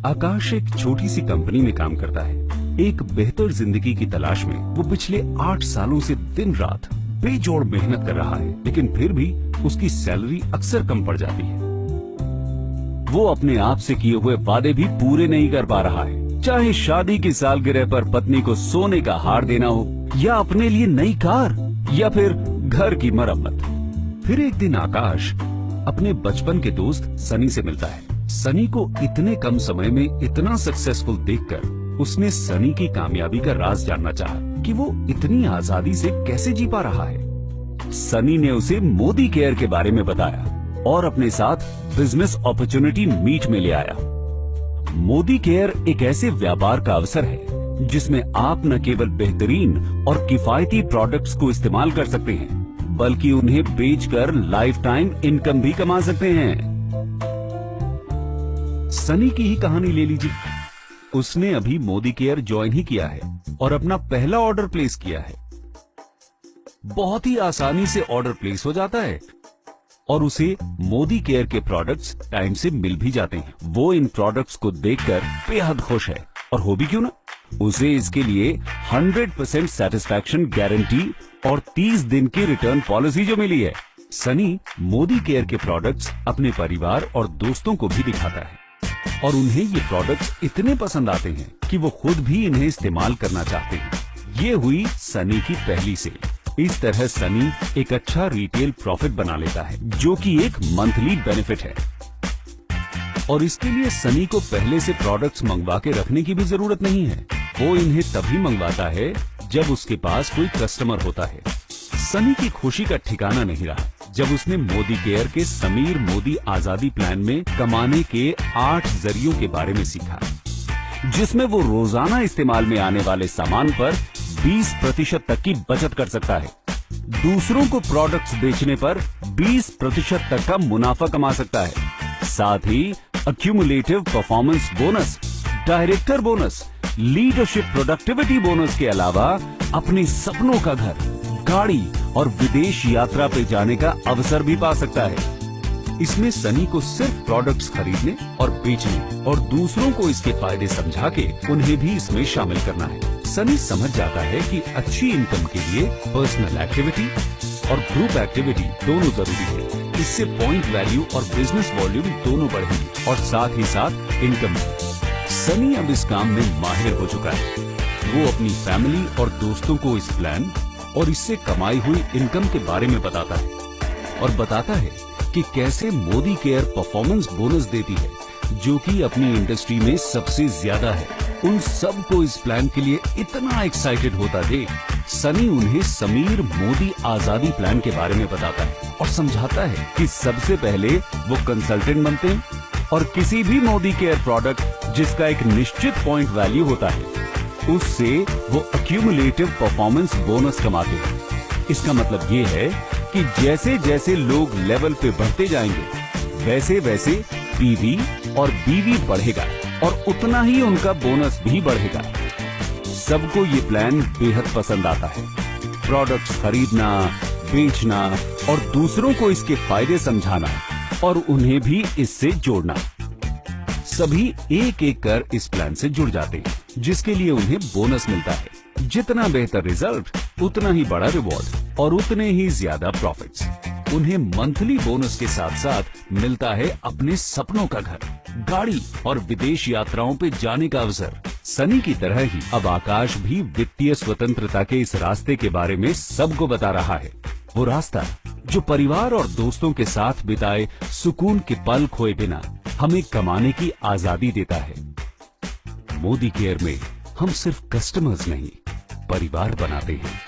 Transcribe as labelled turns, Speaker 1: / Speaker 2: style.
Speaker 1: आकाश एक छोटी सी कंपनी में काम करता है। एक बेहतर जिंदगी की तलाश में वो पिछले 8 सालों से दिन रात बेजोड़ मेहनत कर रहा है, लेकिन फिर भी उसकी सैलरी अक्सर कम पड़ जाती है। वो अपने आप से किए हुए वादे भी पूरे नहीं कर पा रहा है, चाहे शादी की सालगिरह पर पत्नी को सोने का हार देना हो, या अपने लिए नई कार, या फिर घर की मरम्मत। फिर एक दिन आकाश अपने बचपन के दोस्त सनी से मिलता है। सनी को इतने कम समय में इतना सक्सेसफुल देखकर उसने सनी की कामयाबी का राज जानना चाहा कि वो इतनी आजादी से कैसे जी पा रहा है। सनी ने उसे मोदी केयर के बारे में बताया और अपने साथ बिजनेस अपॉर्चुनिटी मीट में ले आया। मोदी केयर एक ऐसे व्यापार का अवसर है जिसमें आप न केवल बेहतरीन और किफायती प्रोडक्ट्स को इस्तेमाल कर सकते हैं, बल्कि उन्हें बेचकर लाइफ टाइम इनकम भी कमा सकते हैं। सनी की ही कहानी ले लीजिए। उसने अभी मोदी केयर ज्वाइन ही किया है और अपना पहला ऑर्डर प्लेस किया है। बहुत ही आसानी से ऑर्डर प्लेस हो जाता है और उसे मोदी केयर के प्रोडक्ट्स टाइम से मिल भी जाते हैं। वो इन प्रोडक्ट्स को देखकर बेहद खुश है, और हो भी क्यों ना। उसे इसके लिए 100% सेटिस्फैक्शन गारंटी और 30 दिन की रिटर्न पॉलिसी जो मिली है। सनी मोदी केयर के प्रोडक्ट्स अपने परिवार और दोस्तों को भी दिखाता है और उन्हें ये प्रोडक्ट्स इतने पसंद आते हैं कि वो खुद भी इन्हें इस्तेमाल करना चाहते हैं। ये हुई सनी की पहली सेल। इस तरह सनी एक अच्छा रिटेल प्रॉफिट बना लेता है, जो कि एक मंथली बेनिफिट है। और इसके लिए सनी को पहले से प्रोडक्ट्स मंगवा के रखने की भी जरूरत नहीं है। वो इन्हें तभी मंगवाता है जब उसके पास कोई कस्टमर होता है। सनी की खुशी का ठिकाना नहीं रहा जब उसने मोदी केयर के समीर मोदी आजादी प्लान में कमाने के 8 जरियों के बारे में सीखा, जिसमें वो रोजाना इस्तेमाल में आने वाले सामान पर 20% तक की बचत कर सकता है। दूसरों को प्रोडक्ट्स बेचने पर 20% तक का मुनाफा कमा सकता है। साथ ही accumulative performance bonus, director bonus, leadership productivity bonus के अलावा अपने सपनों का घर, गाड़ी और विदेश यात्रा पे जाने का अवसर भी पा सकता है। इसमें सनी को सिर्फ प्रोडक्ट्स खरीदने और बेचने और दूसरों को इसके फायदे समझा के उन्हें भी इसमें शामिल करना है। सनी समझ जाता है कि अच्छी इनकम के लिए पर्सनल एक्टिविटी और ग्रुप एक्टिविटी दोनों जरूरी है। इससे पॉइंट वैल्यू और बिजनेस वॉल्यूम दोनों बढ़ेंगे और साथ ही साथ इनकम। सनी अब इस काम में माहिर हो चुका है। वो अपनी फैमिली और दोस्तों को इस प्लान और इससे कमाई हुई इनकम के बारे में बताता है और बताता है कि कैसे मोदी केयर परफॉर्मेंस बोनस देती है, जो कि अपनी इंडस्ट्री में सबसे ज्यादा है। उन सब को इस प्लान के लिए इतना एक्साइटेड होता देख सनी उन्हें समीर मोदी आजादी प्लान के बारे में बताता है और समझाता है कि सबसे पहले वो कंसल्टेंट बनते हैं और किसी भी मोदी केयर प्रोडक्ट जिसका एक निश्चित पॉइंट वैल्यू होता है, उससे वो अक्यूमुलेटिव परफॉर्मेंस बोनस कमाते हैं। इसका मतलब ये है कि जैसे जैसे लोग लेवल पे बढ़ते जाएंगे, वैसे वैसे पीवी और बीवी बढ़ेगा और उतना ही उनका बोनस भी बढ़ेगा। सबको ये प्लान बेहद पसंद आता है। प्रोडक्ट्स खरीदना, बेचना और दूसरों को इसके फायदे समझाना और उन्हें भी इससे जोड़ना। सभी एक एक कर इस प्लान से जुड़ जाते हैं, जिसके लिए उन्हें बोनस मिलता है। जितना बेहतर रिजल्ट, उतना ही बड़ा रिवॉर्ड और उतने ही ज्यादा प्रॉफिट्स। उन्हें मंथली बोनस के साथ साथ मिलता है अपने सपनों का घर, गाड़ी और विदेश यात्राओं पे जाने का अवसर। सनी की तरह ही अब आकाश भी वित्तीय स्वतंत्रता के इस रास्ते के बारे में सबको बता रहा है। वो रास्ता जो परिवार और दोस्तों के साथ बिताए सुकून के पल खोए बिना हमें कमाने की आजादी देता है। मोदी केयर में हम सिर्फ कस्टमर्स नहीं, परिवार बनाते हैं।